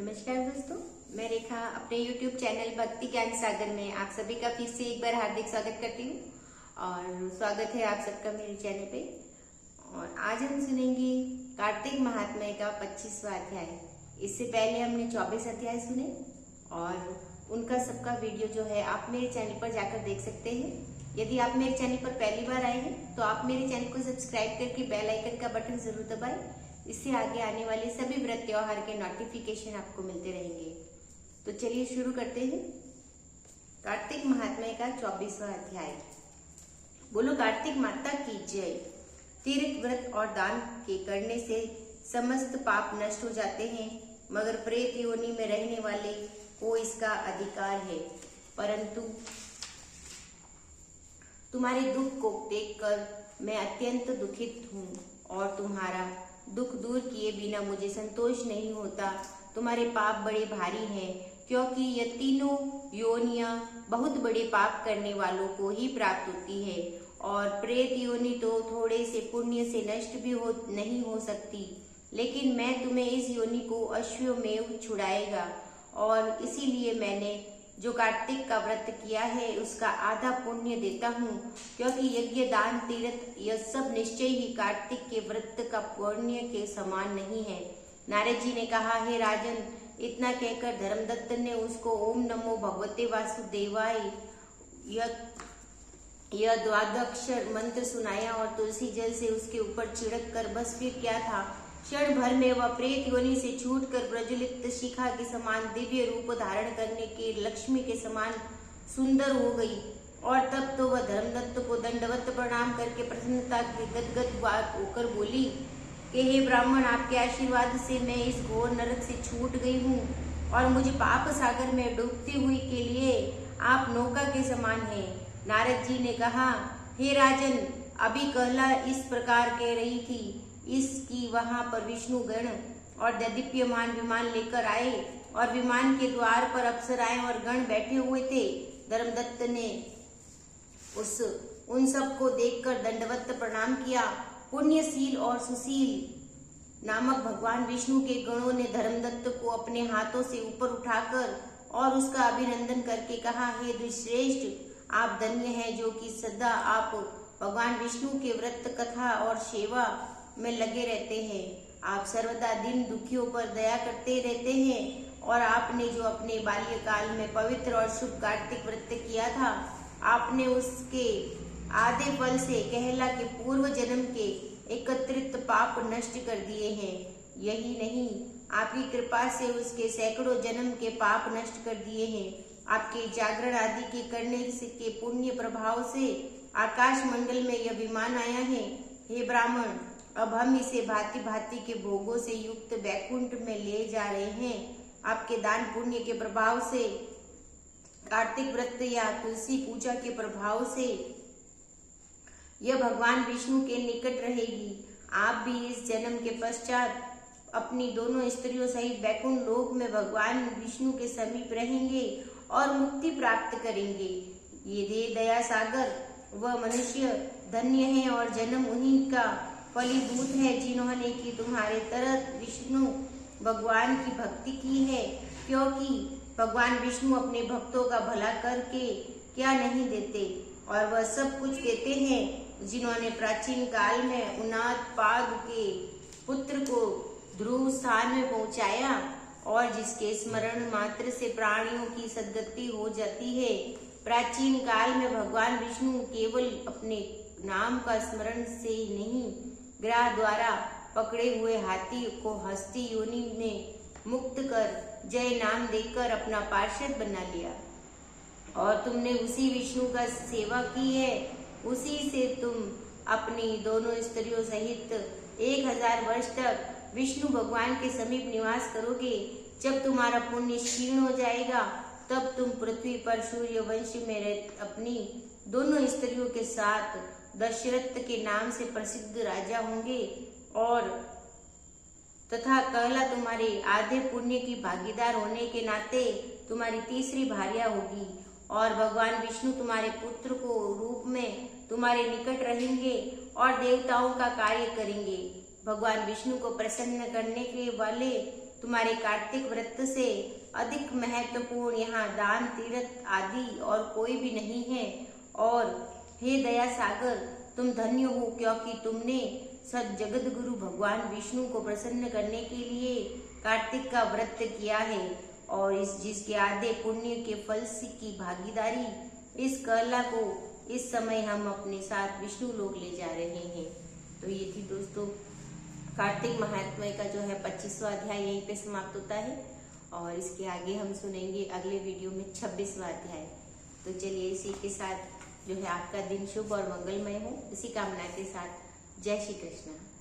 नमस्कार दोस्तों, मैं रेखा अपने YouTube चैनल भक्ति ज्ञान सागर में आप सभी का फिर से एक बार हार्दिक स्वागत करती हूँ। और स्वागत है आप सबका मेरे चैनल पे। और आज हम सुनेंगे कार्तिक महात्म्य का 25वां अध्याय। इससे पहले हमने 24 अध्याय सुने और उनका सबका वीडियो जो है आप मेरे चैनल पर जाकर देख सकते हैं। यदि आप मेरे चैनल पर पहली बार आए हैं तो आप मेरे चैनल को सब्सक्राइब करके बेल आइकन का बटन जरूर दबाएं। इससे आगे आने वाले सभी व्रत त्योहार के नोटिफिकेशन आपको मिलते रहेंगे। तो चलिए शुरू करते हैं कार्तिक महात्म्य का 24वां अध्याय। बोलो कार्तिक माता की जय। तीर्थ व्रत और दान के करने से समस्त पाप नष्ट हो जाते हैं, मगर प्रेत योनि में रहने वाले को इसका अधिकार है। परंतु तुम्हारे दुख को देखकर मैं अत्यंत दुखित हूँ और तुम्हारा दुख दूर किए बिना मुझे संतोष नहीं होता। तुम्हारे पाप बड़े भारी हैं, क्योंकि ये तीनों योनियां बहुत बड़े पाप करने वालों को ही प्राप्त होती है और प्रेत योनि तो थोड़े से पुण्य से नष्ट भी नहीं हो सकती। लेकिन मैं तुम्हें इस योनि को अश्वमेव छुड़ाएगा और इसीलिए मैंने जो कार्तिक का व्रत किया है उसका आधा पुण्य देता हूँ, क्योंकि यज्ञ दान तीर्थ यह सब निश्चय ही कार्तिक के व्रत का पुण्य के समान नहीं है। नारद जी ने कहा, हे राजन, इतना कहकर धर्मदत्त ने उसको ओम नमो भगवते वासुदेवाय यह द्वादक्षर मंत्र सुनाया और तुलसी जल से उसके ऊपर छिड़क कर बस फिर क्या था। क्षण भर में वह प्रेत योनि से छूटकर प्रज्वलित शिखा के समान दिव्य रूप धारण करने के लक्ष्मी के समान सुंदर हो गई। और तब तो वह धर्मदत्त को दंडवत प्रणाम करके प्रसन्नता की गदगद होकर बोली कि हे ब्राह्मण, आपके आशीर्वाद से मैं इस घोर नरक से छूट गई हूँ और मुझे पाप सागर में डूबती हुई के लिए आप नौका के समान हैं। नारद जी ने कहा, हे राजन, अभी कहला इस प्रकार कह रही थी इसकी वहां पर विष्णु गण और दैदीप्यमान विमान लेकर आए और विमान के द्वार पर अप्सराएं और गण बैठे हुए थे। धर्मदत्त ने उन सब को देखकर दंडवत प्रणाम किया। पुण्यशील और सुशील नामक भगवान विष्णु के गणों ने धर्मदत्त को अपने हाथों से ऊपर उठाकर और उसका अभिनंदन करके कहा, हे दुष्श्रेष्ठ, आप धन्य हैं जो कि सदा आप भगवान विष्णु के व्रत कथा और सेवा में लगे रहते हैं। आप सर्वदा दिन दुखियों पर दया करते रहते हैं और आपने जो अपने बाल्यकाल में पवित्र और शुभ कार्तिक व्रत किया था, आपने उसके आधे फल से कहला के पूर्व जन्म के एकत्रित पाप नष्ट कर दिए हैं। यही नहीं, आपकी कृपा से उसके सैकड़ों जन्म के पाप नष्ट कर दिए हैं। आपके जागरण आदि के करने के पुण्य प्रभाव से आकाश मंडल में यह विमान आया है। हे ब्राह्मण, अब हम इसे भांति भांति के भोगों से युक्त वैकुंठ में ले जा रहे हैं। आपके दान पुण्य के प्रभाव से, कार्तिक व्रत या तुलसी पूजा के प्रभाव से यह भगवान विष्णु के निकट रहेगी। आप भी इस जन्म के पश्चात अपनी दोनों स्त्रियों सहित वैकुंठ लोक में भगवान विष्णु के समीप रहेंगे और मुक्ति प्राप्त करेंगे। ये दे दया सागर वह मनुष्य धन्य है और जन्म उन्हीं का फलीभूत है जिन्होंने कि तुम्हारे तरह विष्णु भगवान की भक्ति की है, क्योंकि भगवान विष्णु अपने भक्तों का भला करके क्या नहीं देते, और वह सब कुछ देते हैं जिन्होंने प्राचीन काल में उन्नाद के पुत्र को ध्रुव स्थान में पहुंचाया और जिसके स्मरण मात्र से प्राणियों की सद्गति हो जाती है। प्राचीन काल में भगवान विष्णु केवल अपने नाम का स्मरण से ही नहीं, ग्रह द्वारा पकड़े हुए हाथी को हस्ती योनि में मुक्त कर जय नाम देकर अपना पार्षद बना लिया। और तुमने उसी विष्णु का सेवा की है। उसी से तुम अपनी दोनों स्त्रियों सहित 1000 वर्ष तक विष्णु भगवान के समीप निवास करोगे। जब तुम्हारा पुण्य क्षीण हो जाएगा तब तुम पृथ्वी पर सूर्य वंश में अपनी दोनों स्त्रियों के साथ दशरथ के नाम से प्रसिद्ध राजा होंगे और तथा कहला तुम्हारे आधे पुण्य की भागीदार होने के नाते तुम्हारी तीसरी भार्या होगी और भगवान विष्णु तुम्हारे पुत्र को रूप में तुम्हारे निकट रहेंगे और देवताओं का कार्य करेंगे। भगवान विष्णु को प्रसन्न करने के वाले तुम्हारे कार्तिक व्रत से अधिक महत्वपूर्ण यहाँ दान तीर्थ आदि और कोई भी नहीं है। और हे दया सागर, तुम धन्य हो, क्योंकि तुमने सद जगत गुरु भगवान विष्णु को प्रसन्न करने के लिए कार्तिक का व्रत किया है। और इस जिसके आधे पुण्य के फल की भागीदारी इस कला को इस समय हम अपने साथ विष्णु लोक ले जा रहे हैं। तो ये थी दोस्तों कार्तिक महात्म्य का जो है 25वां अध्याय यहीं पे समाप्त होता है। और इसके आगे हम सुनेंगे अगले वीडियो में 26वां अध्याय। तो चलिए इसी के साथ जो है आपका दिन शुभ और मंगलमय हो, इसी कामना के साथ जय श्री कृष्ण।